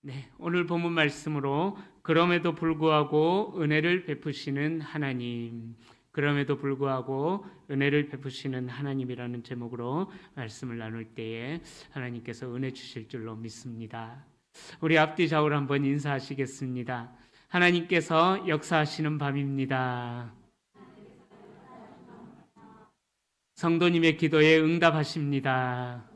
네, 오늘 본문 말씀으로 그럼에도 불구하고 은혜를 베푸시는 하나님, 그럼에도 불구하고 은혜를 베푸시는 하나님이라는 제목으로 말씀을 나눌 때에 하나님께서 은혜 주실 줄로 믿습니다. 우리 앞뒤 좌우로 한번 인사하시겠습니다. 하나님께서 역사하시는 밤입니다. 성도님의 기도에 응답하십니다.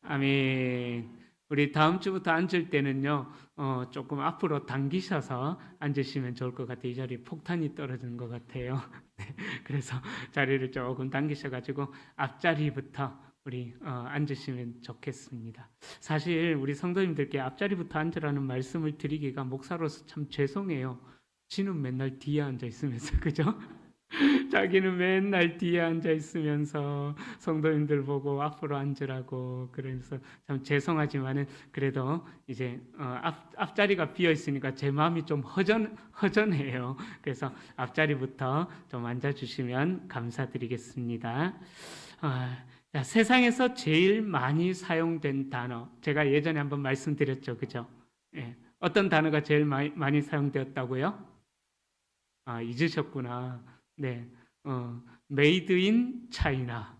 아멘. 우리 다음 주부터 앉을 때는요, 조금 앞으로 당기셔서 앉으시면 좋을 것 같아요. 이 자리에 폭탄이 떨어지는 것 같아요. 네, 그래서 자리를 조금 당기셔가지고 앞자리부터 우리 앉으시면 좋겠습니다. 사실 우리 성도님들께 앞자리부터 앉으라는 말씀을 드리기가 목사로서 참 죄송해요. 지는 맨날 뒤에 앉아 있으면서, 그죠? 자기는 맨날 뒤에 앉아 있으면서 성도님들 보고 앞으로 앉으라고, 그래서 참 죄송하지만은 그래도 이제 앞자리가 비어 있으니까 제 마음이 좀 허전해요. 그래서 앞자리부터 좀 앉아주시면 감사드리겠습니다. 자, 세상에서 제일 많이 사용된 단어, 제가 예전에 한번 말씀드렸죠, 그죠? 예. 어떤 단어가 제일 많이 사용되었다고요? 잊으셨구나. 네, 메이드 인 차이나.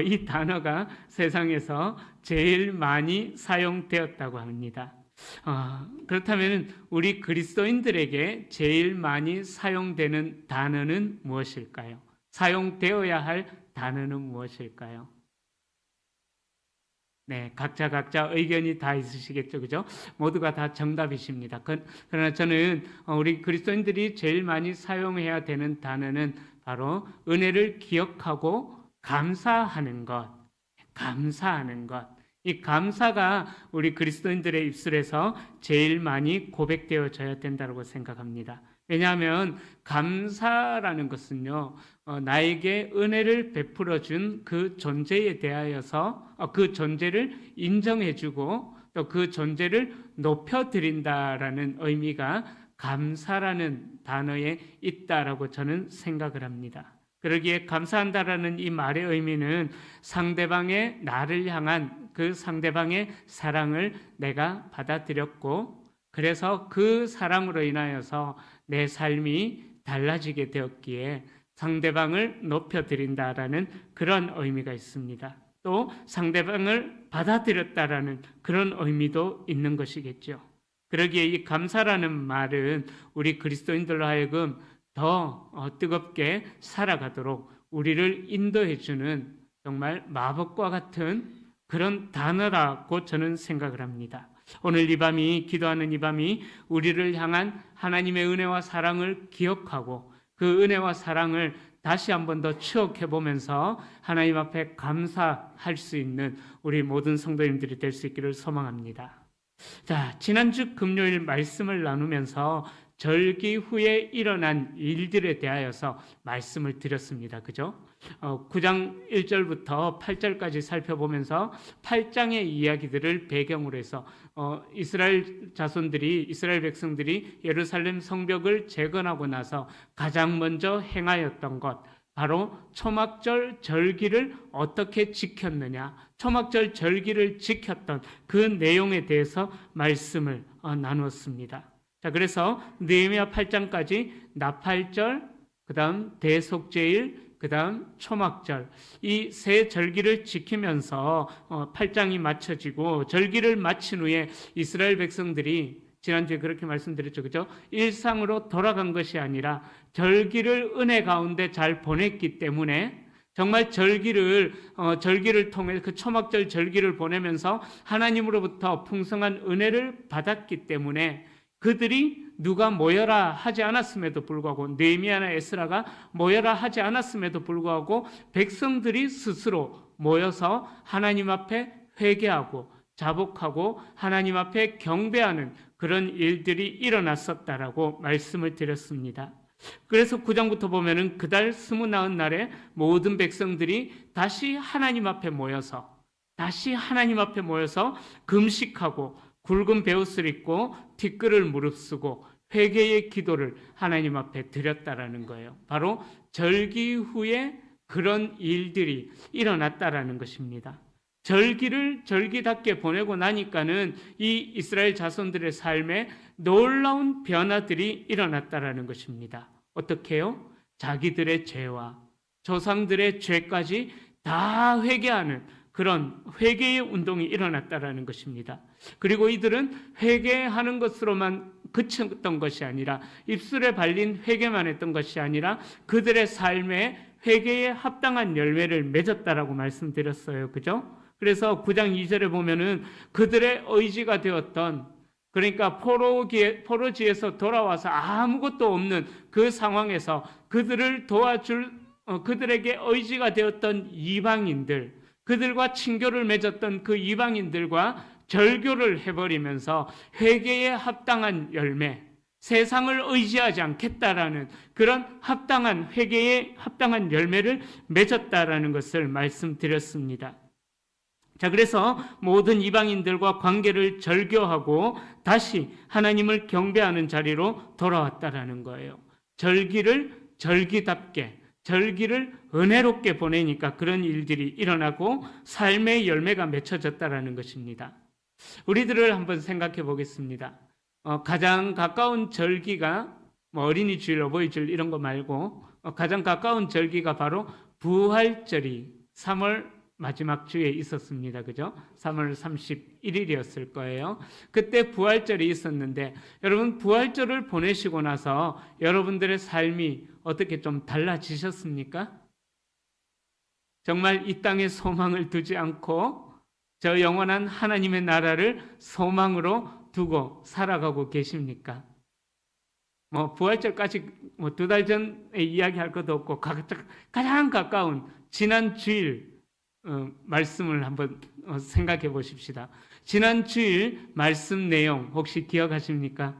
이 단어가 세상에서 제일 많이 사용되었다고 합니다. 그렇다면 우리 그리스도인들에게 제일 많이 사용되는 단어는 무엇일까요? 사용되어야 할 단어는 무엇일까요? 네, 각자 의견이 다 있으시겠죠, 그죠? 모두가 다 정답이십니다. 그러나 저는 우리 그리스도인들이 제일 많이 사용해야 되는 단어는 바로 은혜를 기억하고 감사하는 것, 감사하는 것. 이 감사가 우리 그리스도인들의 입술에서 제일 많이 고백되어져야 된다고 생각합니다. 왜냐하면 감사라는 것은요, 나에게 은혜를 베풀어 준 그 존재에 대하여서 그 존재를 인정해주고 또 그 존재를 높여드린다라는 의미가 감사라는 단어에 있다라고 저는 생각을 합니다. 그러기에 감사한다라는 이 말의 의미는 상대방의 나를 향한 그 상대방의 사랑을 내가 받아들였고, 그래서 그 사랑으로 인하여서 내 삶이 달라지게 되었기에 상대방을 높여드린다라는 그런 의미가 있습니다. 또 상대방을 받아들였다라는 그런 의미도 있는 것이겠죠. 그러기에 이 감사라는 말은 우리 그리스도인들로 하여금 더 뜨겁게 살아가도록 우리를 인도해주는 정말 마법과 같은 그런 단어라고 저는 생각을 합니다. 오늘 이 밤이, 기도하는 이 밤이 우리를 향한 하나님의 은혜와 사랑을 기억하고 그 은혜와 사랑을 다시 한 번 더 추억해 보면서 하나님 앞에 감사할 수 있는 우리 모든 성도님들이 될 수 있기를 소망합니다. 자, 지난주 금요일 말씀을 나누면서 절기 후에 일어난 일들에 대하여서 말씀을 드렸습니다. 그죠? 9장 1절부터 8절까지 살펴보면서 8장의 이야기들을 배경으로 해서 이스라엘 백성들이 예루살렘 성벽을 재건하고 나서 가장 먼저 행하였던 것, 바로 초막절 절기를 어떻게 지켰느냐, 초막절 절기를 지켰던 그 내용에 대해서 말씀을 나누었습니다. 자, 그래서 느헤미야 8장까지 나팔절, 그 다음 대속제일, 그 다음 초막절, 이 세 절기를 지키면서 8장이 마쳐지고, 절기를 마친 후에 이스라엘 백성들이 지난주에 그렇게 말씀드렸죠, 그죠? 일상으로 돌아간 것이 아니라 절기를 은혜 가운데 잘 보냈기 때문에 정말 절기를 통해 그 초막절 절기를 보내면서 하나님으로부터 풍성한 은혜를 받았기 때문에 그들이 누가 모여라 하지 않았음에도 불구하고, 느헤미야나 에스라가 모여라 하지 않았음에도 불구하고 백성들이 스스로 모여서 하나님 앞에 회개하고 자복하고 하나님 앞에 경배하는 그런 일들이 일어났었다라고 말씀을 드렸습니다. 그래서 9장부터 보면은 그달 29날에 모든 백성들이 다시 하나님 앞에 모여서 금식하고 굵은 베옷을 입고 티끌을 무릅쓰고 회개의 기도를 하나님 앞에 드렸다라는 거예요. 바로 절기 후에 그런 일들이 일어났다라는 것입니다. 절기를 절기답게 보내고 나니까는 이 이스라엘 자손들의 삶에 놀라운 변화들이 일어났다라는 것입니다. 어떻게요? 자기들의 죄와 조상들의 죄까지 다 회개하는 그런 회개의 운동이 일어났다라는 것입니다. 그리고 이들은 회개하는 것으로만 그쳤던 것이 아니라, 입술에 발린 회개만 했던 것이 아니라 그들의 삶에 회개에 합당한 열매를 맺었다라고 말씀드렸어요. 그죠? 그래서 9장 2절에 보면은 그들의 의지가 되었던, 그러니까 포로지에서 돌아와서 아무것도 없는 그 상황에서 그들을 도와줄, 그들에게 의지가 되었던 이방인들, 그들과 친교를 맺었던 그 이방인들과 절교를 해버리면서 회개에 합당한 열매, 세상을 의지하지 않겠다라는 그런 합당한 회개에 합당한 열매를 맺었다라는 것을 말씀드렸습니다. 자, 그래서 모든 이방인들과 관계를 절교하고 다시 하나님을 경배하는 자리로 돌아왔다라는 거예요. 절기를 절기답게, 절기를 은혜롭게 보내니까 그런 일들이 일어나고 삶의 열매가 맺혀졌다라는 것입니다. 우리들을 한번 생각해 보겠습니다. 가장 가까운 절기가 어린이 주일, 어버이 주일 이런 거 말고 가장 가까운 절기가 바로 부활절이 3월 마지막 주에 있었습니다. 그죠? 3월 31일이었을 거예요. 그때 부활절이 있었는데, 여러분 부활절을 보내시고 나서 여러분들의 삶이 어떻게 좀 달라지셨습니까? 정말 이 땅에 소망을 두지 않고 저 영원한 하나님의 나라를 소망으로 두고 살아가고 계십니까? 부활절까지 2달 전에 이야기할 것도 없고 가장 가까운 지난 주일 말씀을 한번 생각해 보십시다. 지난 주일 말씀 내용 혹시 기억하십니까?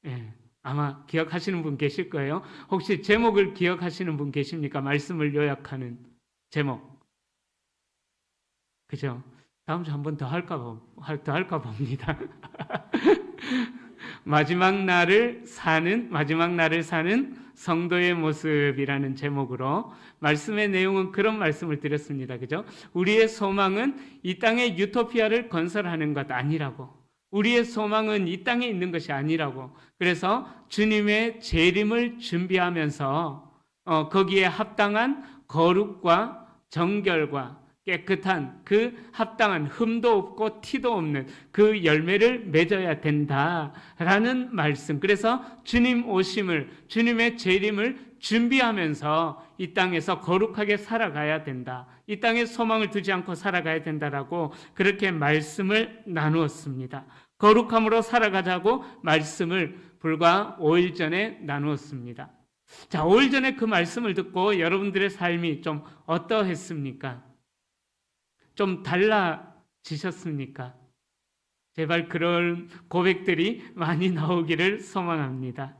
예, 아마 기억하시는 분 계실 거예요. 혹시 제목을 기억하시는 분 계십니까? 말씀을 요약하는 제목. 그죠? 다음 주 한 번 더 할까 봅니다. 마지막 날을 사는 성도의 모습이라는 제목으로 말씀의 내용은 그런 말씀을 드렸습니다. 그죠? 우리의 소망은 이 땅의 유토피아를 건설하는 것 아니라고. 우리의 소망은 이 땅에 있는 것이 아니라고. 그래서 주님의 재림을 준비하면서 거기에 합당한 거룩과 정결과 깨끗한 그 합당한 흠도 없고 티도 없는 그 열매를 맺어야 된다라는 말씀. 그래서 주님 오심을, 주님의 재림을 준비하면서 이 땅에서 거룩하게 살아가야 된다. 이 땅에 소망을 두지 않고 살아가야 된다라고 그렇게 말씀을 나누었습니다. 거룩함으로 살아가자고 말씀을 불과 5일 전에 나누었습니다. 자, 5일 전에 그 말씀을 듣고 여러분들의 삶이 좀 어떠했습니까? 좀 달라지셨습니까? 제발 그런 고백들이 많이 나오기를 소망합니다.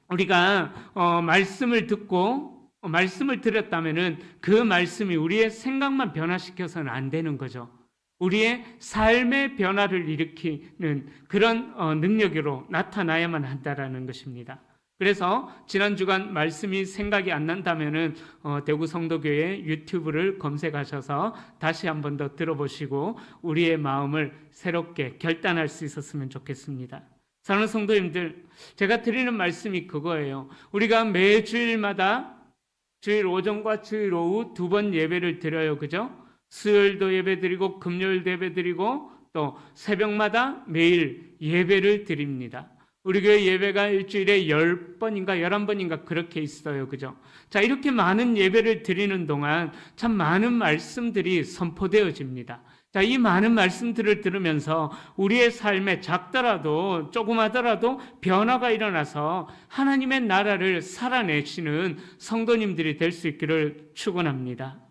우리가 말씀을 듣고 말씀을 들었다면은 그 말씀이 우리의 생각만 변화시켜서는 안 되는 거죠. 우리의 삶의 변화를 일으키는 그런 능력으로 나타나야만 한다라는 것입니다. 그래서 지난 주간 말씀이 생각이 안 난다면은 대구 성도교회 유튜브를 검색하셔서 다시 한 번 더 들어보시고 우리의 마음을 새롭게 결단할 수 있었으면 좋겠습니다. 사랑하는 성도님들, 제가 드리는 말씀이 그거예요. 우리가 매주일마다 주일 오전과 주일 오후 2번 예배를 드려요. 그죠? 수요일도 예배 드리고 금요일도 예배 드리고 또 새벽마다 매일 예배를 드립니다. 우리 교회 예배가 일주일에 10번인가 11번인가 그렇게 있어요. 그죠? 자, 이렇게 많은 예배를 드리는 동안 참 많은 말씀들이 선포되어집니다. 자, 이 많은 말씀들을 들으면서 우리의 삶에 작더라도 조그마더라도 변화가 일어나서 하나님의 나라를 살아내시는 성도님들이 될 수 있기를 축원합니다.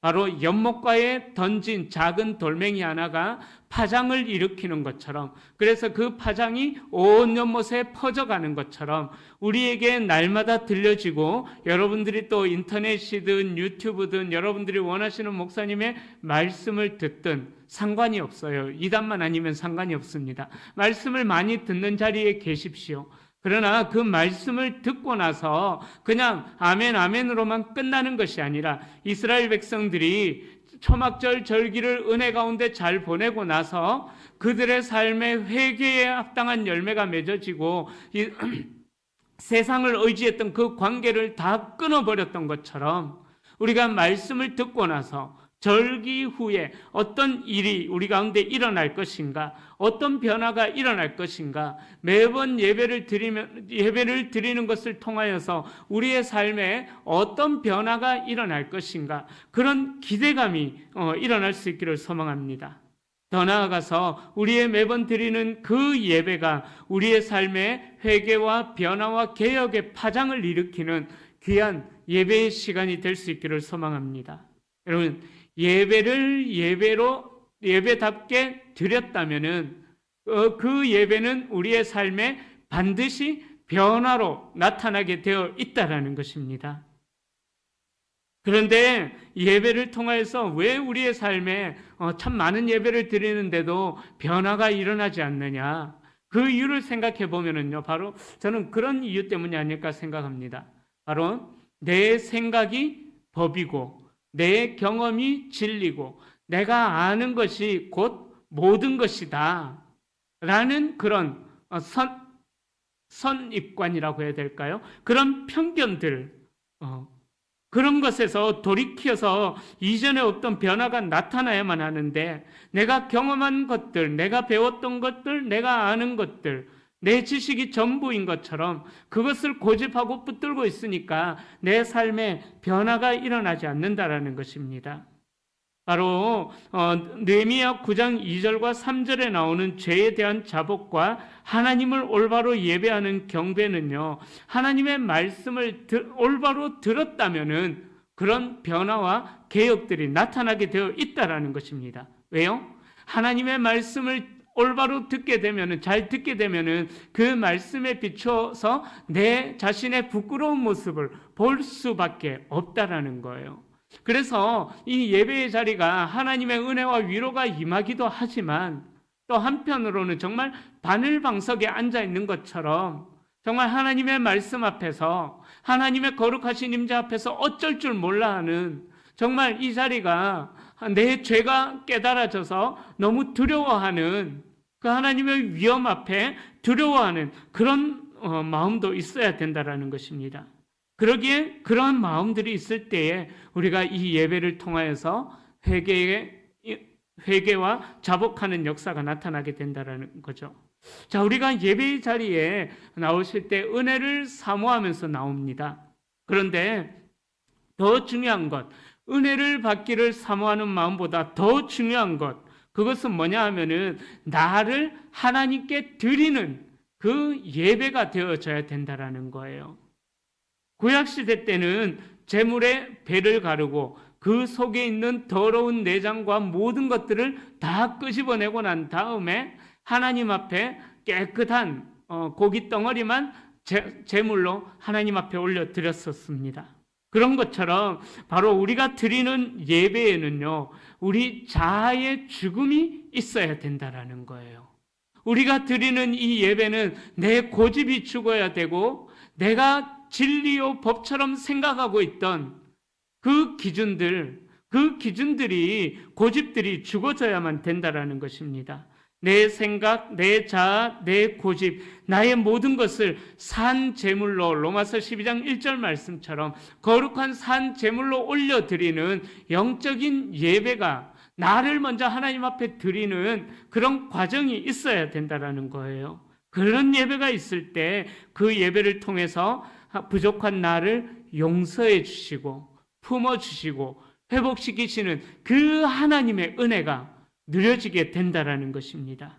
바로 연못가에 던진 작은 돌멩이 하나가 파장을 일으키는 것처럼, 그래서 그 파장이 온 연못에 퍼져가는 것처럼 우리에게 날마다 들려지고, 여러분들이 또 인터넷이든 유튜브든 여러분들이 원하시는 목사님의 말씀을 듣든 상관이 없어요. 이단만 아니면 상관이 없습니다. 말씀을 많이 듣는 자리에 계십시오. 그러나 그 말씀을 듣고 나서 그냥 아멘, 아멘으로만 끝나는 것이 아니라 이스라엘 백성들이 초막절 절기를 은혜 가운데 잘 보내고 나서 그들의 삶의 회개에 합당한 열매가 맺어지고 세상을 의지했던 그 관계를 다 끊어버렸던 것처럼 우리가 말씀을 듣고 나서 절기 후에 어떤 일이 우리 가운데 일어날 것인가, 어떤 변화가 일어날 것인가, 매번 예배를 드리는 것을 통하여서 우리의 삶에 어떤 변화가 일어날 것인가, 그런 기대감이 일어날 수 있기를 소망합니다. 더 나아가서 우리의 매번 드리는 그 예배가 우리의 삶에 회개와 변화와 개혁의 파장을 일으키는 귀한 예배의 시간이 될 수 있기를 소망합니다. 여러분, 예배를 예배답게 드렸다면은 그 예배는 우리의 삶에 반드시 변화로 나타나게 되어 있다라는 것입니다. 그런데 예배를 통해서 왜 우리의 삶에 참 많은 예배를 드리는데도 변화가 일어나지 않느냐? 그 이유를 생각해 보면은요, 바로 저는 그런 이유 때문이 아닐까 생각합니다. 바로 내 생각이 법이고 내 경험이 진리고 내가 아는 것이 곧 모든 것이다 라는 그런 선입관이라고 해야 될까요? 그런 편견들, 그런 것에서 돌이켜서 이전에 없던 변화가 나타나야만 하는데 내가 경험한 것들, 내가 배웠던 것들, 내가 아는 것들, 내 지식이 전부인 것처럼 그것을 고집하고 붙들고 있으니까 내 삶에 변화가 일어나지 않는다라는 것입니다. 바로 느헤미야 9장 2절과 3절에 나오는 죄에 대한 자복과 하나님을 올바로 예배하는 경배는요, 하나님의 말씀을 올바로 들었다면은 그런 변화와 개혁들이 나타나게 되어 있다라는 것입니다. 왜요? 하나님의 말씀을 올바로 듣게 되면은, 잘 듣게 되면은 그 말씀에 비춰서 내 자신의 부끄러운 모습을 볼 수밖에 없다라는 거예요. 그래서 이 예배의 자리가 하나님의 은혜와 위로가 임하기도 하지만 또 한편으로는 정말 바늘방석에 앉아 있는 것처럼 정말 하나님의 말씀 앞에서 하나님의 거룩하신 임재 앞에서 어쩔 줄 몰라 하는, 정말 이 자리가 내 죄가 깨달아져서 너무 두려워하는, 그 하나님의 위엄 앞에 두려워하는 그런 마음도 있어야 된다라는 것입니다. 그러기에 그런 마음들이 있을 때에 우리가 이 예배를 통하여서 회개와 자복하는 역사가 나타나게 된다라는 거죠. 자, 우리가 예배의 자리에 나오실 때 은혜를 사모하면서 나옵니다. 그런데 더 중요한 것, 은혜를 받기를 사모하는 마음보다 더 중요한 것, 그것은 뭐냐 하면은 나를 하나님께 드리는 그 예배가 되어져야 된다라는 거예요. 구약시대 때는 제물의 배를 가르고 그 속에 있는 더러운 내장과 모든 것들을 다 끄집어내고 난 다음에 하나님 앞에 깨끗한 고기 덩어리만 제물로 하나님 앞에 올려드렸었습니다. 그런 것처럼 바로 우리가 드리는 예배에는요, 우리 자아의 죽음이 있어야 된다라는 거예요. 우리가 드리는 이 예배는 내 고집이 죽어야 되고 내가 진리요 법처럼 생각하고 있던 그 기준들이, 고집들이 죽어져야만 된다라는 것입니다. 내 생각, 내 자아, 내 고집, 나의 모든 것을 산 제물로, 로마서 12장 1절 말씀처럼 거룩한 산 제물로 올려드리는 영적인 예배가, 나를 먼저 하나님 앞에 드리는 그런 과정이 있어야 된다라는 거예요. 그런 예배가 있을 때 그 예배를 통해서 부족한 나를 용서해 주시고 품어 주시고 회복시키시는 그 하나님의 은혜가 누려지게 된다라는 것입니다.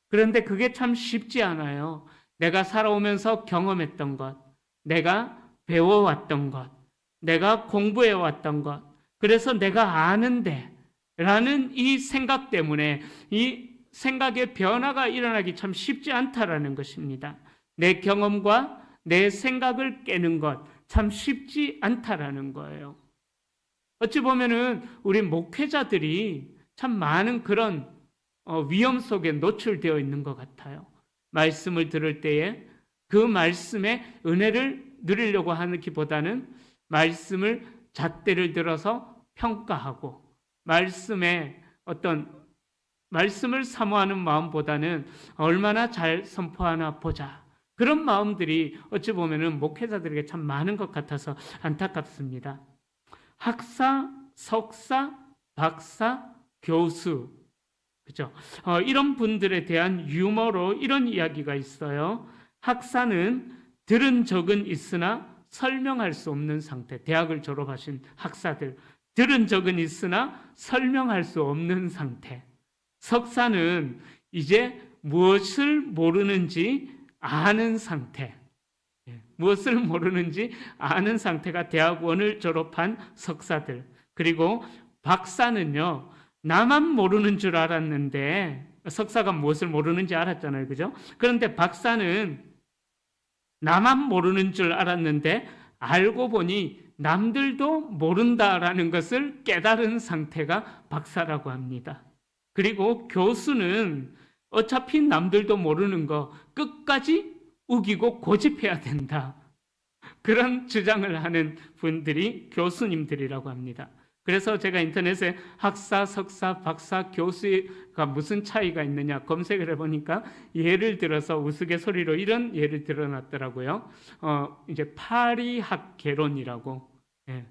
그런데 그게 참 쉽지 않아요. 내가 살아오면서 경험했던 것, 내가 배워왔던 것, 내가 공부해왔던 것, 그래서 내가 아는데 라는 이 생각 때문에 이 생각의 변화가 일어나기 참 쉽지 않다라는 것입니다. 내 경험과 내 생각을 깨는 것 참 쉽지 않다라는 거예요. 어찌 보면은 우리 목회자들이 참 많은 그런 위험 속에 노출되어 있는 것 같아요. 말씀을 들을 때에 그 말씀의 은혜를 누리려고 하기보다는 말씀을 잣대를 들어서 평가하고 말씀의 말씀을 사모하는 마음보다는 얼마나 잘 선포하나 보자. 그런 마음들이 어찌 보면은 목회자들에게 참 많은 것 같아서 안타깝습니다. 학사, 석사, 박사, 교수, 그죠? 이런 분들에 대한 유머로 이런 이야기가 있어요. 학사는 들은 적은 있으나 설명할 수 없는 상태. 대학을 졸업하신 학사들, 들은 적은 있으나 설명할 수 없는 상태. 석사는 이제 무엇을 모르는지 아는 상태. 무엇을 모르는지 아는 상태가 대학원을 졸업한 석사들. 그리고 박사는요, 나만 모르는 줄 알았는데, 석사가 무엇을 모르는지 알았잖아요. 그죠? 그런데 박사는 나만 모르는 줄 알았는데, 알고 보니 남들도 모른다라는 것을 깨달은 상태가 박사라고 합니다. 그리고 교수는 어차피 남들도 모르는 거 끝까지 우기고 고집해야 된다. 그런 주장을 하는 분들이 교수님들이라고 합니다. 그래서 제가 인터넷에 학사, 석사, 박사, 교수가 무슨 차이가 있느냐 검색을 해보니까 예를 들어서 우스갯소리로 이런 예를 들어놨더라고요. 이제 파리학개론이라고. 예.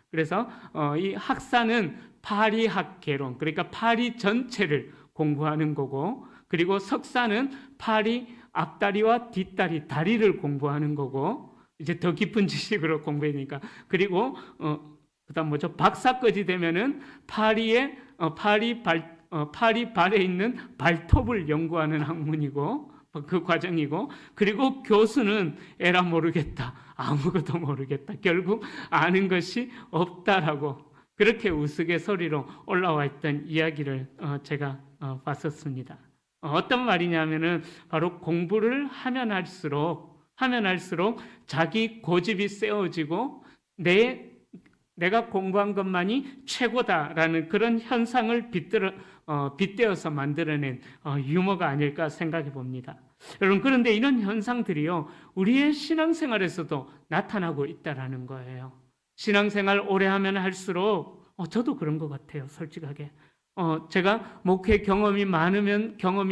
그래서 이 학사는 파리학개론, 그러니까 파리 전체를 공부하는 거고, 그리고 석사는 파리 앞다리와 뒷다리, 다리를 공부하는 거고, 이제 더 깊은 지식으로 공부하니까. 그리고 그다음 뭐죠? 박사까지 되면은 파리 발에 있는 발톱을 연구하는 학문이고, 그 과정이고, 그리고 교수는 에라 모르겠다, 아무것도 모르겠다, 결국 아는 것이 없다라고 그렇게 우스갯소리로 올라와 있던 이야기를 제가 봤었습니다. 어떤 말이냐면은 바로 공부를 하면 할수록 자기 고집이 세워지고 내가 공부한 것만이 최고다라는 그런 현상을 빗대어서 만들어낸 유머가 아닐까 생각해 봅니다. 여러분, 그런데 이런 현상들이요, 우리의 신앙생활에서도 나타나고 있다라는 거예요. 신앙생활 오래 하면 할수록 저도 그런 것 같아요, 솔직하게. 제가 목회 경험이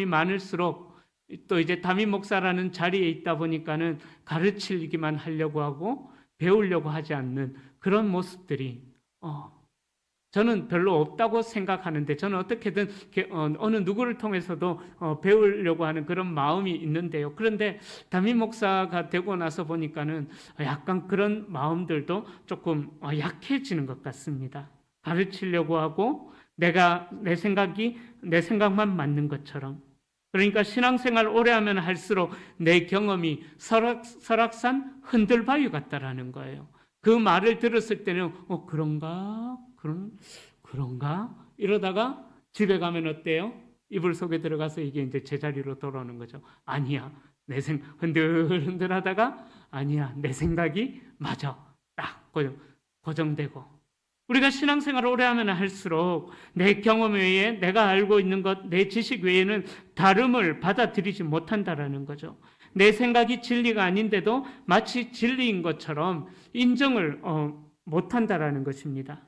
많을수록 또 이제 담임 목사라는 자리에 있다 보니까는 가르치기만 하려고 하고 배우려고 하지 않는 그런 모습들이 저는 별로 없다고 생각하는데, 저는 어떻게든 어느 누구를 통해서도 배우려고 하는 그런 마음이 있는데요. 그런데 담임 목사가 되고 나서 보니까는 약간 그런 마음들도 조금 약해지는 것 같습니다. 가르치려고 하고 내 생각만 맞는 것처럼. 그러니까 신앙생활 오래 하면 할수록 내 경험이 설악산 흔들바위 같다라는 거예요. 그 말을 들었을 때는 그런가? 이러다가 집에 가면 어때요? 이불 속에 들어가서 이게 이제 제자리로 돌아오는 거죠. 아니야, 흔들흔들하다가 아니야, 내 생각이 맞아, 딱 고정되고. 우리가 신앙생활을 오래 하면 할수록 내 경험 외에 내가 알고 있는 것, 내 지식 외에는 다름을 받아들이지 못한다라는 거죠. 내 생각이 진리가 아닌데도 마치 진리인 것처럼 인정을 못한다라는 것입니다.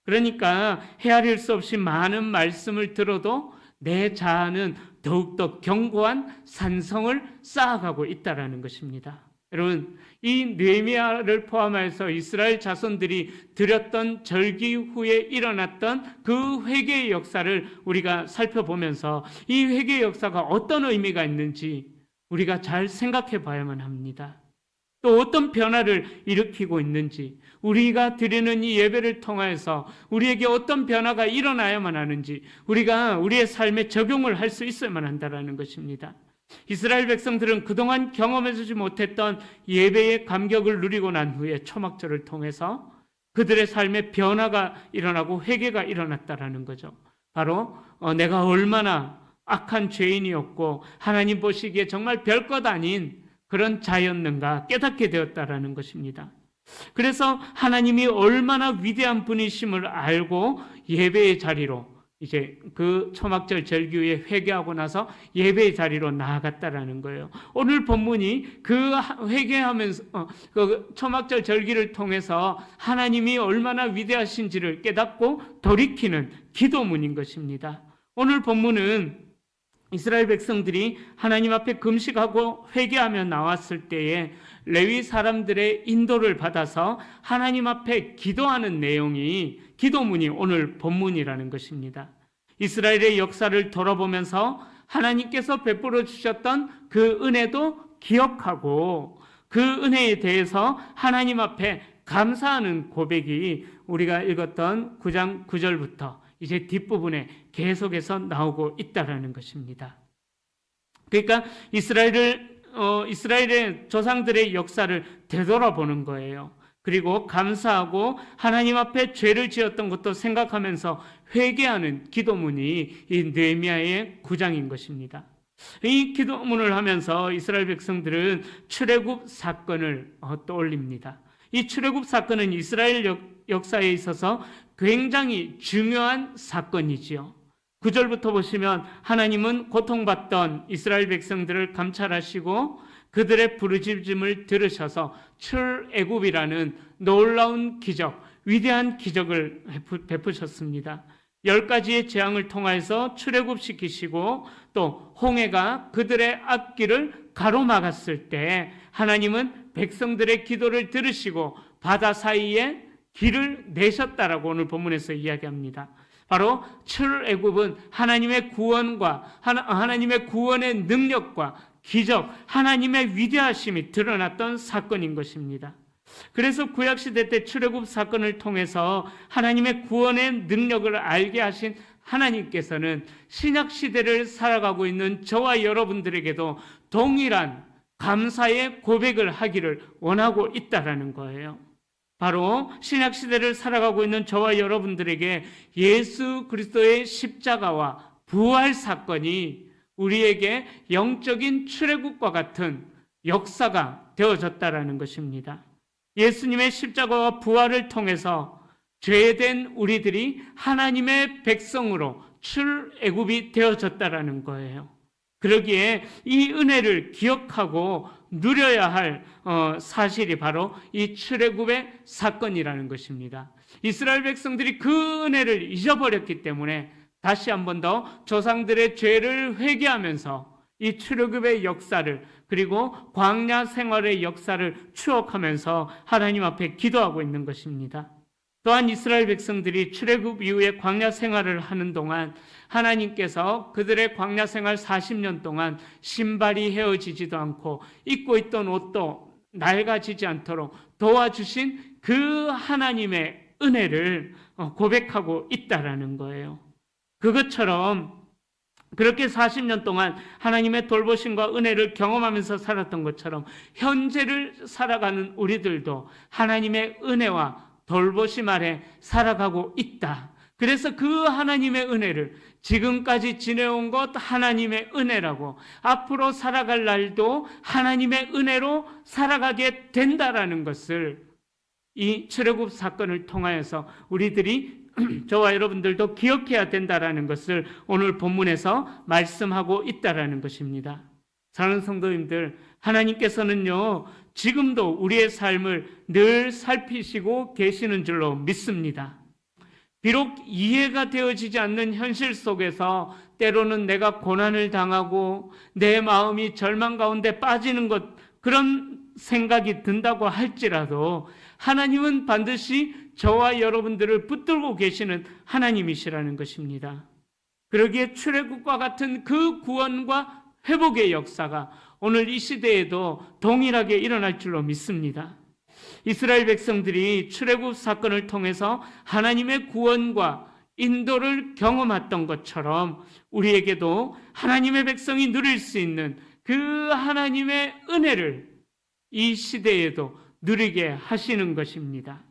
그러니까 헤아릴 수 없이 많은 말씀을 들어도 내 자아는 더욱더 견고한 산성을 쌓아가고 있다라는 것입니다. 여러분, 이 느헤미야를 포함해서 이스라엘 자손들이 드렸던 절기 후에 일어났던 그 회개의 역사를 우리가 살펴보면서 이 회개의 역사가 어떤 의미가 있는지 우리가 잘 생각해 봐야만 합니다. 또 어떤 변화를 일으키고 있는지, 우리가 드리는 이 예배를 통해서 우리에게 어떤 변화가 일어나야만 하는지 우리가 우리의 삶에 적용을 할 수 있어야만 한다는 것입니다. 이스라엘 백성들은 그동안 경험해주지 못했던 예배의 감격을 누리고 난 후에 초막절을 통해서 그들의 삶에 변화가 일어나고 회개가 일어났다라는 거죠. 바로 내가 얼마나 악한 죄인이었고 하나님 보시기에 정말 별것 아닌 그런 자였는가 깨닫게 되었다라는 것입니다. 그래서 하나님이 얼마나 위대한 분이심을 알고 예배의 자리로 이제 그 초막절 절기에 회개하고 나서 예배의 자리로 나아갔다라는 거예요. 오늘 본문이 그 회개하면서 그 초막절 절기를 통해서 하나님이 얼마나 위대하신지를 깨닫고 돌이키는 기도문인 것입니다. 오늘 본문은 이스라엘 백성들이 하나님 앞에 금식하고 회개하며 나왔을 때에 레위 사람들의 인도를 받아서 하나님 앞에 기도하는 내용이 기도문이 오늘 본문이라는 것입니다. 이스라엘의 역사를 돌아보면서 하나님께서 베풀어 주셨던 그 은혜도 기억하고 그 은혜에 대해서 하나님 앞에 감사하는 고백이 우리가 읽었던 9장 9절부터 이제 뒷부분에 계속해서 나오고 있다라는 것입니다. 그러니까 이스라엘의 조상들의 역사를 되돌아보는 거예요. 그리고 감사하고 하나님 앞에 죄를 지었던 것도 생각하면서 회개하는 기도문이 이 느헤미야의 9장인 것입니다. 이 기도문을 하면서 이스라엘 백성들은 출애굽 사건을 떠올립니다. 이 출애굽 사건은 이스라엘 역사에 있어서 굉장히 중요한 사건이지요. 9절부터 보시면 하나님은 고통받던 이스라엘 백성들을 감찰하시고 그들의 부르짖음을 들으셔서 출애굽이라는 놀라운 기적, 위대한 기적을 베푸셨습니다. 10가지의 재앙을 통하여서 출애굽시키시고 또 홍해가 그들의 앞길을 가로막았을 때 하나님은 백성들의 기도를 들으시고 바다 사이에 길을 내셨다라고 오늘 본문에서 이야기합니다. 바로 출애굽은 하나님의 구원과 하나님의 구원의 능력과 기적, 하나님의 위대하심이 드러났던 사건인 것입니다. 그래서 구약시대 때 출애굽 사건을 통해서 하나님의 구원의 능력을 알게 하신 하나님께서는 신약시대를 살아가고 있는 저와 여러분들에게도 동일한 감사의 고백을 하기를 원하고 있다라는 거예요. 바로 신약시대를 살아가고 있는 저와 여러분들에게 예수 그리스도의 십자가와 부활 사건이 우리에게 영적인 출애굽과 같은 역사가 되어졌다라는 것입니다. 예수님의 십자가와 부활을 통해서 죄된 우리들이 하나님의 백성으로 출애굽이 되어졌다라는 거예요. 그러기에 이 은혜를 기억하고 누려야 할 사실이 바로 이 출애굽의 사건이라는 것입니다. 이스라엘 백성들이 그 은혜를 잊어버렸기 때문에 다시 한 번 더 조상들의 죄를 회개하면서 이 출애굽의 역사를 그리고 광야 생활의 역사를 추억하면서 하나님 앞에 기도하고 있는 것입니다. 또한 이스라엘 백성들이 출애굽 이후에 광야 생활을 하는 동안 하나님께서 그들의 광야 생활 40년 동안 신발이 헤어지지도 않고 입고 있던 옷도 낡아지지 않도록 도와주신 그 하나님의 은혜를 고백하고 있다라는 거예요. 그것처럼 그렇게 40년 동안 하나님의 돌보심과 은혜를 경험하면서 살았던 것처럼 현재를 살아가는 우리들도 하나님의 은혜와 돌보심 아래 살아가고 있다. 그래서 그 하나님의 은혜를 지금까지 지내온 것 하나님의 은혜라고 앞으로 살아갈 날도 하나님의 은혜로 살아가게 된다라는 것을 이 출애굽 사건을 통하여서 우리들이 저와 여러분들도 기억해야 된다라는 것을 오늘 본문에서 말씀하고 있다라는 것입니다. 사랑하는 성도님들, 하나님께서는요 지금도 우리의 삶을 늘 살피시고 계시는 줄로 믿습니다. 비록 이해가 되어지지 않는 현실 속에서 때로는 내가 고난을 당하고 내 마음이 절망 가운데 빠지는 것, 그런 생각이 든다고 할지라도 하나님은 반드시 저와 여러분들을 붙들고 계시는 하나님이시라는 것입니다. 그러기에 출애굽과 같은 그 구원과 회복의 역사가 오늘 이 시대에도 동일하게 일어날 줄로 믿습니다. 이스라엘 백성들이 출애굽 사건을 통해서 하나님의 구원과 인도를 경험했던 것처럼 우리에게도 하나님의 백성이 누릴 수 있는 그 하나님의 은혜를 이 시대에도 누리게 하시는 것입니다.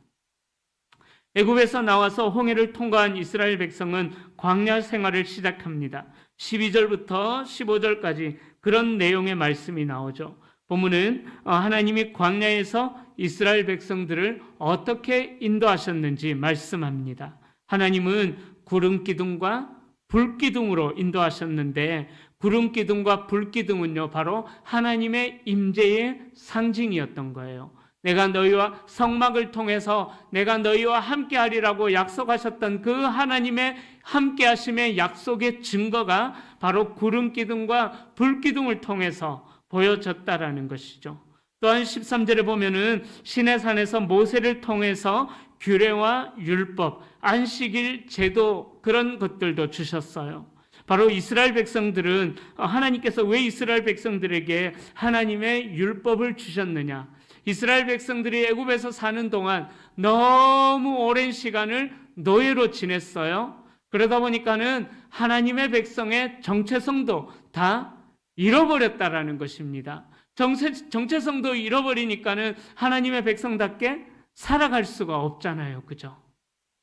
애굽에서 나와서 홍해를 통과한 이스라엘 백성은 광야 생활을 시작합니다. 12절부터 15절까지 그런 내용의 말씀이 나오죠. 본문은 하나님이 광야에서 이스라엘 백성들을 어떻게 인도하셨는지 말씀합니다. 하나님은 구름 기둥과 불기둥으로 인도하셨는데 구름기둥과 불기둥은요 바로 하나님의 임재의 상징이었던 거예요. 내가 너희와 성막을 통해서 내가 너희와 함께하리라고 약속하셨던 그 하나님의 함께하심의 약속의 증거가 바로 구름기둥과 불기둥을 통해서 보여졌다라는 것이죠. 또한 13절에 보면은 시내산에서 모세를 통해서 규례와 율법, 안식일 제도 그런 것들도 주셨어요. 바로 이스라엘 백성들은 하나님께서 왜 이스라엘 백성들에게 하나님의 율법을 주셨느냐? 이스라엘 백성들이 애굽에서 사는 동안 너무 오랜 시간을 노예로 지냈어요. 그러다 보니까는 하나님의 백성의 정체성도 다 잃어버렸다라는 것입니다. 정체성도 잃어버리니까는 하나님의 백성답게 살아갈 수가 없잖아요. 그죠?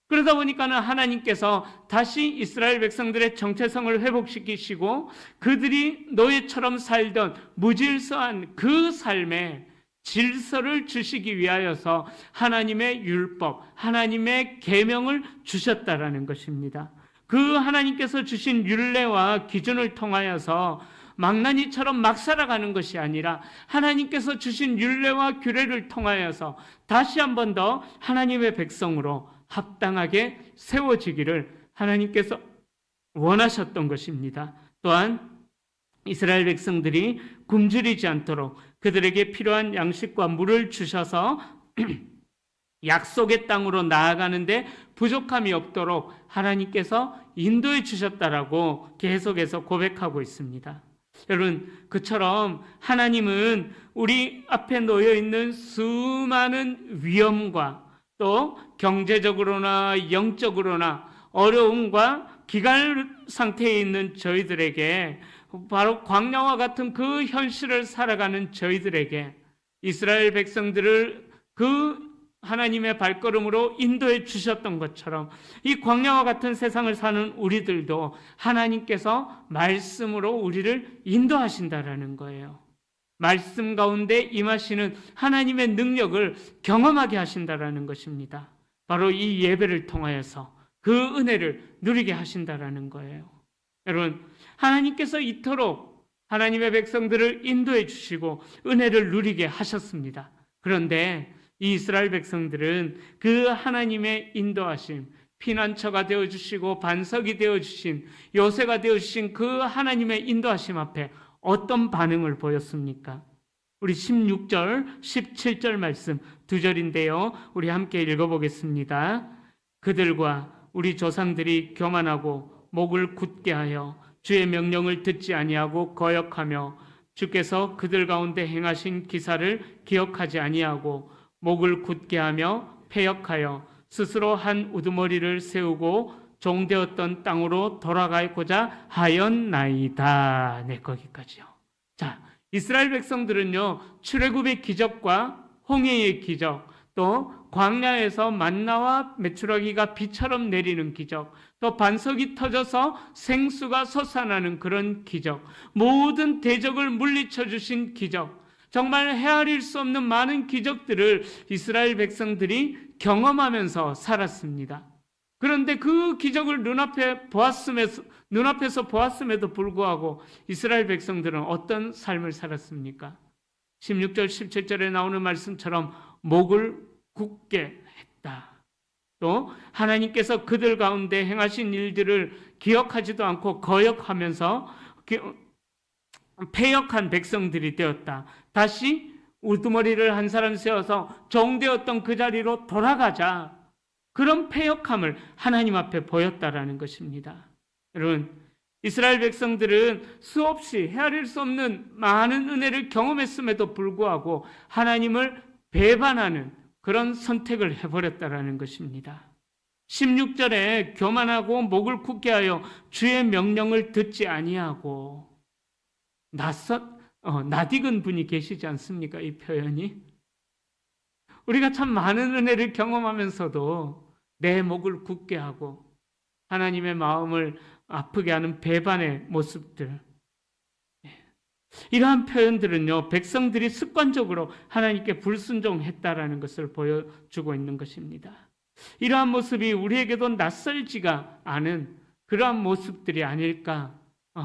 그러다 보니까는 하나님께서 다시 이스라엘 백성들의 정체성을 회복시키시고 그들이 노예처럼 살던 무질서한 그 삶에 질서를 주시기 위하여서 하나님의 율법, 하나님의 계명을 주셨다라는 것입니다. 그 하나님께서 주신 율례와 기준을 통하여서 망나니처럼 막 살아가는 것이 아니라 하나님께서 주신 율례와 규례를 통하여서 다시 한 번 더 하나님의 백성으로 합당하게 세워지기를 하나님께서 원하셨던 것입니다. 또한 이스라엘 백성들이 굶주리지 않도록 그들에게 필요한 양식과 물을 주셔서 약속의 땅으로 나아가는데 부족함이 없도록 하나님께서 인도해 주셨다라고 계속해서 고백하고 있습니다. 여러분, 그처럼 하나님은 우리 앞에 놓여 있는 수많은 위험과 또 경제적으로나 영적으로나 어려움과 기갈 상태에 있는 저희들에게 바로 광야와 같은 그 현실을 살아가는 저희들에게 이스라엘 백성들을 그 하나님의 발걸음으로 인도해 주셨던 것처럼 이 광야와 같은 세상을 사는 우리들도 하나님께서 말씀으로 우리를 인도하신다라는 거예요. 말씀 가운데 임하시는 하나님의 능력을 경험하게 하신다라는 것입니다. 바로 이 예배를 통하여서 그 은혜를 누리게 하신다라는 거예요. 여러분, 하나님께서 이토록 하나님의 백성들을 인도해 주시고 은혜를 누리게 하셨습니다. 그런데 이 이스라엘 백성들은 그 하나님의 인도하심, 피난처가 되어주시고 반석이 되어주신 요새가 되어주신 그 하나님의 인도하심 앞에 어떤 반응을 보였습니까? 우리 16절, 17절 말씀 두 절인데요. 우리 함께 읽어보겠습니다. 그들과 우리 조상들이 교만하고 목을 굳게 하여 주의 명령을 듣지 아니하고 거역하며 주께서 그들 가운데 행하신 기사를 기억하지 아니하고 목을 굳게 하며 패역하여 스스로 한 우두머리를 세우고 종되었던 땅으로 돌아가고자 하였나이다. 네, 거기까지요. 자, 이스라엘 백성들은요, 출애굽의 기적과 홍해의 기적, 또 광야에서 만나와 메추라기가 비처럼 내리는 기적, 또 반석이 터져서 생수가 솟아나는 그런 기적, 모든 대적을 물리쳐 주신 기적, 정말 헤아릴 수 없는 많은 기적들을 이스라엘 백성들이 경험하면서 살았습니다. 그런데 그 기적을 눈앞에서 보았음에도 불구하고 이스라엘 백성들은 어떤 삶을 살았습니까? 16절, 17절에 나오는 말씀처럼 목을 굳게 했다. 또 하나님께서 그들 가운데 행하신 일들을 기억하지도 않고 거역하면서 패역한 백성들이 되었다. 다시 우두머리를 한 사람 세워서 종되었던 그 자리로 돌아가자. 그런 패역함을 하나님 앞에 보였다라는 것입니다. 여러분, 이스라엘 백성들은 수없이 헤아릴 수 없는 많은 은혜를 경험했음에도 불구하고 하나님을 배반하는 그런 선택을 해버렸다라는 것입니다. 16절에 교만하고 목을 굳게 하여 주의 명령을 듣지 아니하고 낯익은 분이 계시지 않습니까? 이 표현이. 우리가 참 많은 은혜를 경험하면서도 내 목을 굳게 하고 하나님의 마음을 아프게 하는 배반의 모습들. 이러한 표현들은요, 백성들이 습관적으로 하나님께 불순종했다라는 것을 보여주고 있는 것입니다. 이러한 모습이 우리에게도 낯설지가 않은 그러한 모습들이 아닐까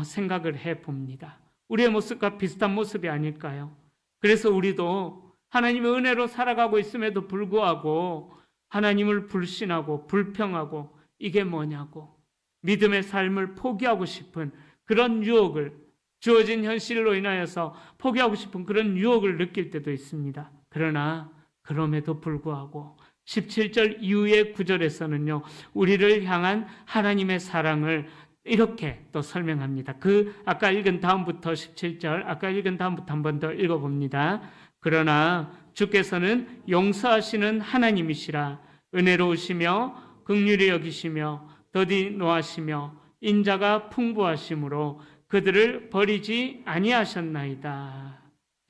생각을 해봅니다. 우리의 모습과 비슷한 모습이 아닐까요? 그래서 우리도 하나님의 은혜로 살아가고 있음에도 불구하고 하나님을 불신하고 불평하고 이게 뭐냐고 믿음의 삶을 포기하고 싶은 그런 유혹을, 주어진 현실로 인하여서 포기하고 싶은 그런 유혹을 느낄 때도 있습니다. 그러나 그럼에도 불구하고 17절 이후의 구절에서는요, 우리를 향한 하나님의 사랑을 이렇게 또 설명합니다. 아까 읽은 다음부터 17절, 아까 읽은 다음부터 한 번 더 읽어봅니다. 그러나 주께서는 용서하시는 하나님이시라. 은혜로우시며 긍휼히 여기시며 더디 노하시며 인자가 풍부하심으로 그들을 버리지 아니하셨나이다.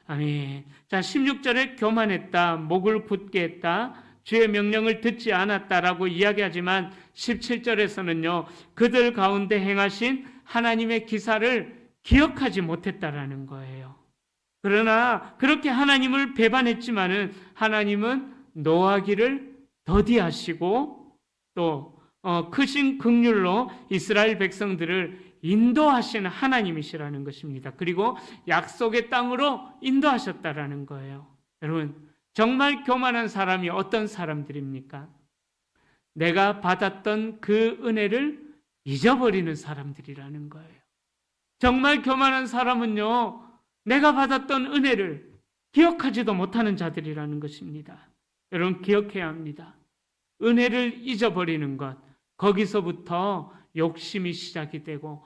아멘. 자, 16절에 교만했다, 목을 굳게 했다, 주의 명령을 듣지 않았다라고 이야기하지만 17절에서는요, 그들 가운데 행하신 하나님의 기사를 기억하지 못했다라는 거예요. 그러나 그렇게 하나님을 배반했지만은 하나님은 노하기를 더디하시고 또 크신 긍휼로 이스라엘 백성들을 인도하시는 하나님이시라는 것입니다. 그리고 약속의 땅으로 인도하셨다라는 거예요. 여러분, 정말 교만한 사람이 어떤 사람들입니까? 내가 받았던 그 은혜를 잊어버리는 사람들이라는 거예요. 정말 교만한 사람은요, 내가 받았던 은혜를 기억하지도 못하는 자들이라는 것입니다. 여러분, 기억해야 합니다. 은혜를 잊어버리는 것, 거기서부터 욕심이 시작이 되고,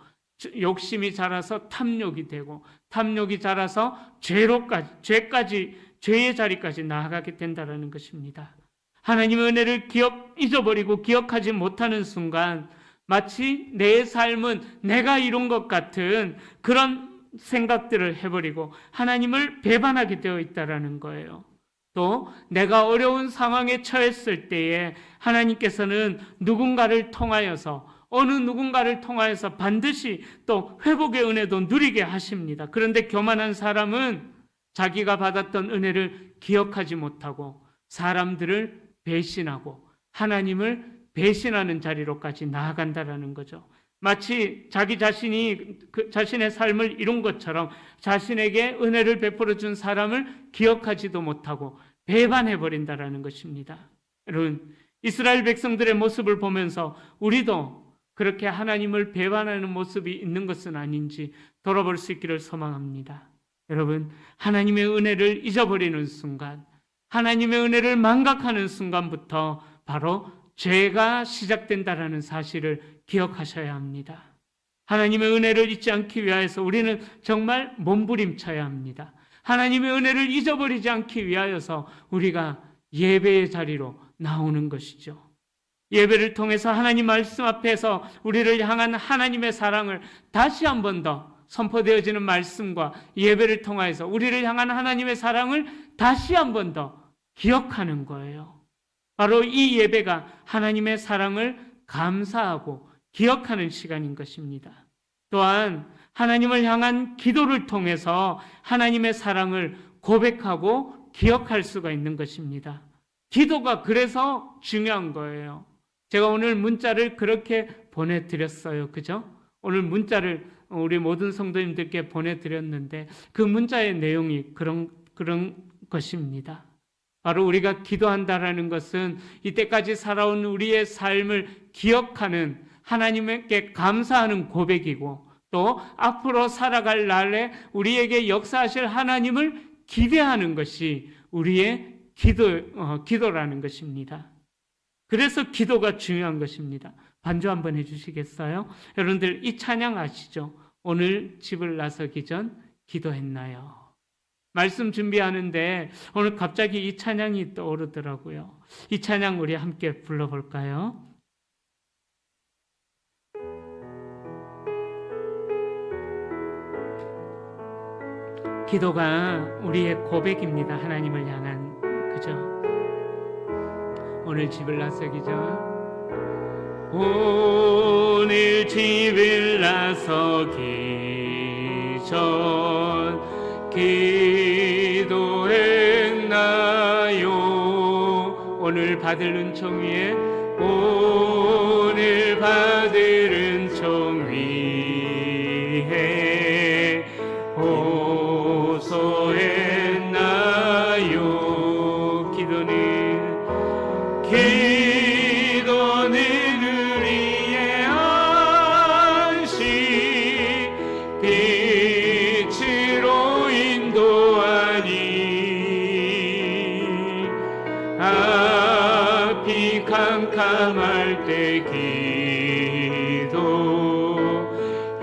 욕심이 자라서 탐욕이 되고, 탐욕이 자라서 죄의 자리까지 나아가게 된다는 것입니다. 하나님의 은혜를 잊어버리고 기억하지 못하는 순간 마치 내 삶은 내가 이룬 것 같은 그런 생각들을 해버리고 하나님을 배반하게 되어 있다는 거예요. 또 내가 어려운 상황에 처했을 때에 하나님께서는 어느 누군가를 통하여서 반드시 또 회복의 은혜도 누리게 하십니다. 그런데 교만한 사람은 자기가 받았던 은혜를 기억하지 못하고 사람들을 배신하고 하나님을 배신하는 자리로까지 나아간다라는 거죠. 마치 자기 자신이 자신의 삶을 이룬 것처럼 자신에게 은혜를 베풀어 준 사람을 기억하지도 못하고 배반해버린다라는 것입니다. 여러분, 이스라엘 백성들의 모습을 보면서 우리도 그렇게 하나님을 배반하는 모습이 있는 것은 아닌지 돌아볼 수 있기를 소망합니다. 여러분, 하나님의 은혜를 잊어버리는 순간, 하나님의 은혜를 망각하는 순간부터 바로 죄가 시작된다라는 사실을 기억하셔야 합니다. 하나님의 은혜를 잊지 않기 위하여서 우리는 정말 몸부림쳐야 합니다. 하나님의 은혜를 잊어버리지 않기 위하여서 우리가 예배의 자리로 나오는 것이죠. 예배를 통해서 하나님 말씀 앞에서 우리를 향한 하나님의 사랑을 다시 한 번 더 선포되어지는 말씀과 예배를 통해서 우리를 향한 하나님의 사랑을 다시 한 번 더 기억하는 거예요. 바로 이 예배가 하나님의 사랑을 감사하고 기억하는 시간인 것입니다. 또한 하나님을 향한 기도를 통해서 하나님의 사랑을 고백하고 기억할 수가 있는 것입니다. 기도가 그래서 중요한 거예요. 제가 오늘 문자를 그렇게 보내드렸어요. 그죠? 오늘 문자를 우리 모든 성도님들께 보내드렸는데 그 문자의 내용이 그런 것입니다. 바로 우리가 기도한다라는 것은 이때까지 살아온 우리의 삶을 기억하는 하나님께 감사하는 고백이고 또 앞으로 살아갈 날에 우리에게 역사하실 하나님을 기대하는 것이 우리의 기도라는 것입니다. 그래서 기도가 중요한 것입니다. 반주 한번 해주시겠어요? 여러분들 이 찬양 아시죠? 오늘 집을 나서기 전 기도했나요? 말씀 준비하는데 오늘 갑자기 이 찬양이 떠오르더라고요. 이 찬양 우리 함께 불러볼까요? 기도가 우리의 고백입니다. 하나님을 향한, 그죠? 오늘 집을 나서기 전 오늘 집을 나서기 전 기도했나요? 오늘 받을 은총 위에 오늘 받을 은총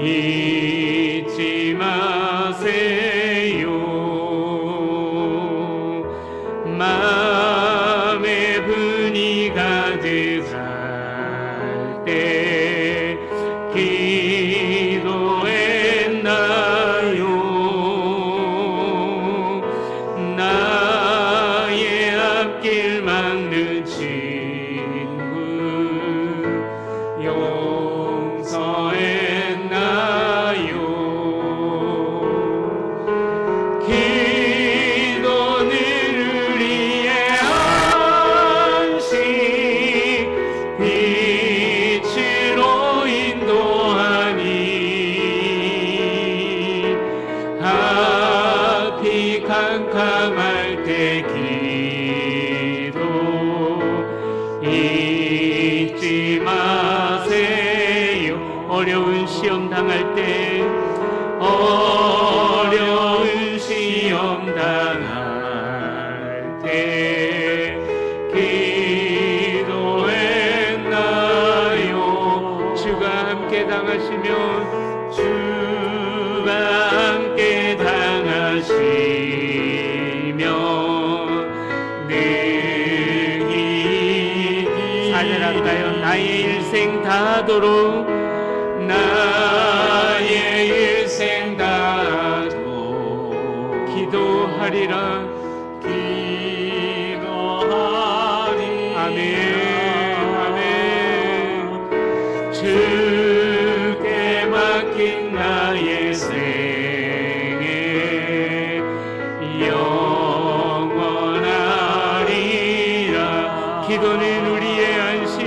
잊지 마세요. 마음에 분이 가득할 때 기도했나요? 나의 앞길 막는 친구 용서했나요? 기도는 우리의 안식, 빛으로 인도하니 앞이 캄캄할 때 기도 잊지 마세요. 어려운 시험 당할 때, 어려운 시험 당할 때 기도했나요? 주가 함께 당하시면, 주가 함께 당하시면 능히 사절할까요? 나의 일생 다하도록, 나의 일생 다하도록 기도하리라. 아멘, 아멘. 주께 맡긴 나의 생애 영원하리라. 기도는 우리의 안식,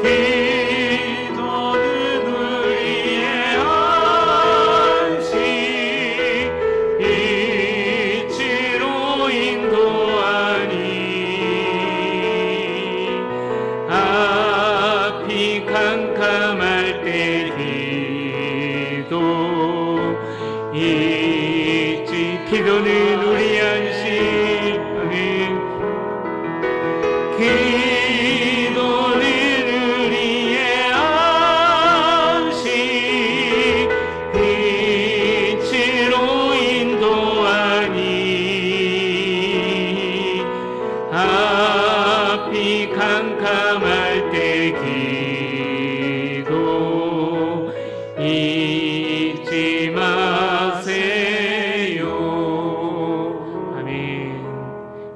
기도는 우리의 안식, 빛으로 인도하니 앞이 캄캄할 때 기도 잊지. 기도는 우리의 안식, 기도는 우리의 안식, 빛으로 인도하니 앞이 캄캄할 때 기도 잊지 마세요. 아멘.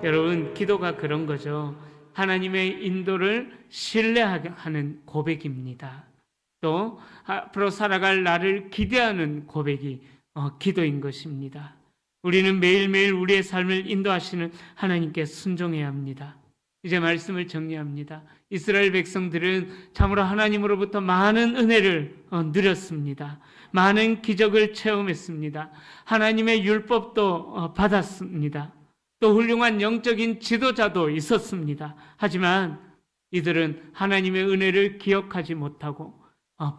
여러분, 기도가 그런 거죠. 하나님의 인도를 신뢰하는 고백입니다. 또 앞으로 살아갈 나를 기대하는 고백이 기도인 것입니다. 우리는 매일매일 우리의 삶을 인도하시는 하나님께 순종해야 합니다. 이제 말씀을 정리합니다. 이스라엘 백성들은 참으로 하나님으로부터 많은 은혜를 누렸습니다. 많은 기적을 체험했습니다. 하나님의 율법도 받았습니다. 또 훌륭한 영적인 지도자도 있었습니다. 하지만 이들은 하나님의 은혜를 기억하지 못하고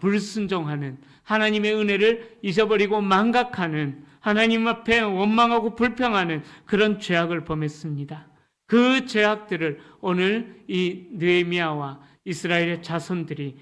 불순종하는, 하나님의 은혜를 잊어버리고 망각하는, 하나님 앞에 원망하고 불평하는 그런 죄악을 범했습니다. 그 죄악들을 오늘 이 느헤미야와 이스라엘의 자손들이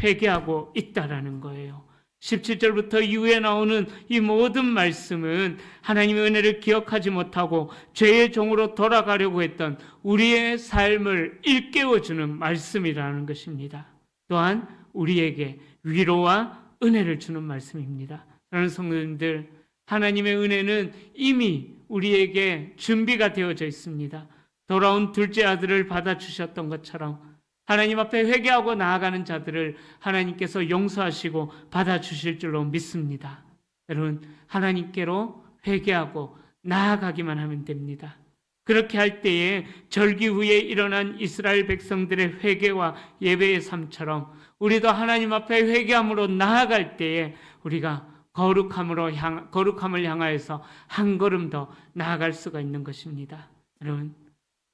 회개하고 있다라는 거예요. 17절부터 이후에 나오는 이 모든 말씀은 하나님의 은혜를 기억하지 못하고 죄의 종으로 돌아가려고 했던 우리의 삶을 일깨워주는 말씀이라는 것입니다. 또한 우리에게 위로와 은혜를 주는 말씀입니다. 사랑하는 성도님들, 하나님의 은혜는 이미 우리에게 준비가 되어져 있습니다. 돌아온 둘째 아들을 받아주셨던 것처럼 하나님 앞에 회개하고 나아가는 자들을 하나님께서 용서하시고 받아주실 줄로 믿습니다. 여러분, 하나님께로 회개하고 나아가기만 하면 됩니다. 그렇게 할 때에 절기 후에 일어난 이스라엘 백성들의 회개와 예배의 삶처럼 우리도 하나님 앞에 회개함으로 나아갈 때에 우리가 거룩함을 향하여서 한 걸음 더 나아갈 수가 있는 것입니다. 여러분,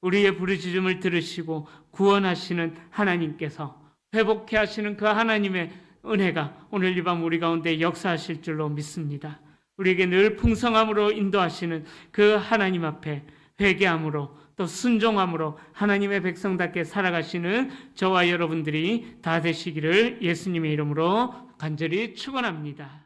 우리의 부르짖음을 들으시고 구원하시는 하나님께서 회복해 하시는 그 하나님의 은혜가 오늘 이 밤 우리 가운데 역사하실 줄로 믿습니다. 우리에게 늘 풍성함으로 인도하시는 그 하나님 앞에 회개함으로 또 순종함으로 하나님의 백성답게 살아가시는 저와 여러분들이 다 되시기를 예수님의 이름으로 간절히 축원합니다.